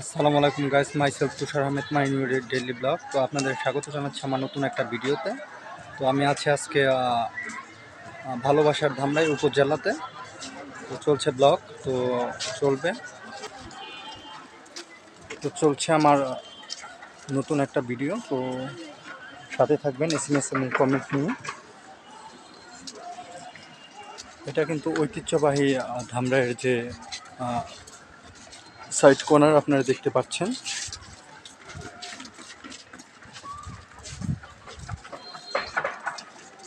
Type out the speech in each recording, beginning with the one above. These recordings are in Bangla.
আসসালামু আলাইকুম guys, myself Tushar Ahmed, my new daily blog. তো আপনাদের স্বাগত জানাচ্ছি আমার নতুন একটা ভিডিওতে। তো আমি আছি আজকে ভালোবাসার ধামরাই উপজেলাতে। তো চলছে ব্লগ, তো চলবে, তো চলছে আমার নতুন একটা ভিডিও। তো সাথে থাকবেন, SMS এবং কমেন্ট নিয়ে। এটা কিন্তু ঐতিহ্যবাহী ধামরাইয়ের যে সাইড কর্নার আপনারা দেখতে পাচ্ছেন।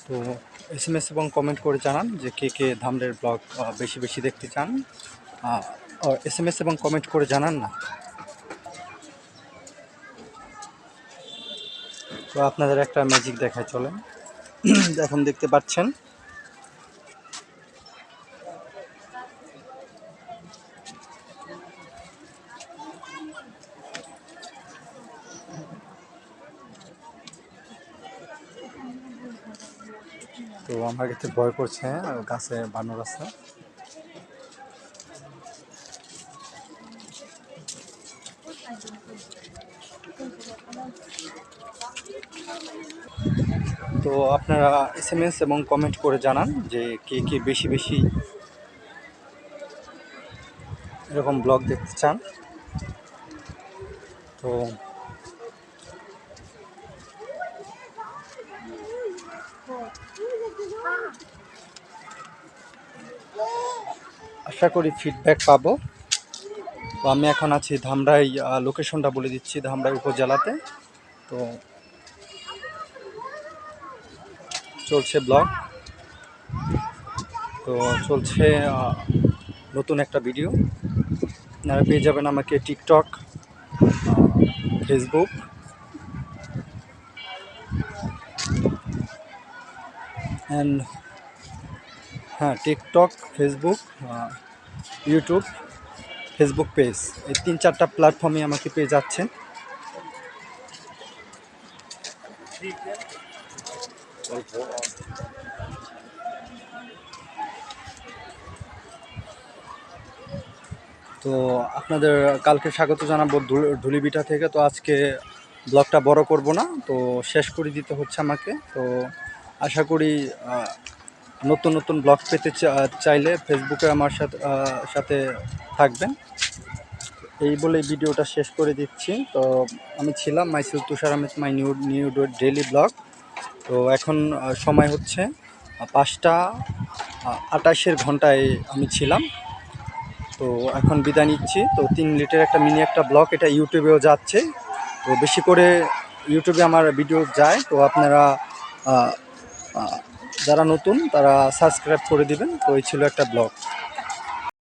তো SMS এবং কমেন্ট করে জানান যে কে কে ধামরাইয়ের ব্লগ বেশি বেশি দেখতে চান। SMS এবং কমেন্ট করে জানান না। তো আপনাদের একটা ম্যাজিক দেখায়, চলেন। এখন দেখতে পাচ্ছেন তো আমার কাছে ভয় করছে, গাছে বানর আছে। তো আপনারা SMS এবং কমেন্ট করে জানান যে কে কে বেশি বেশি এরকম ব্লগ দেখতে চান। তো আশা করি ফিডব্যাক পাবো। তো আমি এখন আছি ধামরাই, লোকেশনটা বলে দিচ্ছি, ধামরাই উপজেলাতে। তো চলছে ব্লগ, তো চলছে নতুন একটা ভিডিও। আপনারা পেয়ে যাবেন আমাকে TikTok, Facebook, and TikTok, Facebook, YouTube, Facebook page, এই 3-4টা প্ল্যাটফর্মে আমাকে পেয়ে যাচ্ছেন। তো আপনাদের কালকে স্বাগত জানাবো ধুলিবিটা থেকে। তো আজকে ব্লগটা বড় করব না, তো শেষ করে দিতে হচ্ছে আমাকে। তো আশা করি নতুন নতুন ব্লগ পেতে চাইলে ফেসবুকে আমার সাথে থাকবেন। এই বলে ভিডিওটা শেষ করে দিচ্ছি। তো আমি ছিলাম myself Tushar Ahmed, my new daily blog. তো এখন সময় হচ্ছে 5টা 28 আমি ছিলাম। তো এখন বিদায় নিচ্ছি। তো 3 মিনিটের একটা মিনি একটা ব্লগ, এটা ইউটিউবেও যাচ্ছে। তো বেশি করে ইউটিউবে আমার ভিডিও যায়। তো আপনারা যারা নতুন তারা সাবস্ক্রাইব করে দিবেন। তো এই ছিল একটা ব্লগ।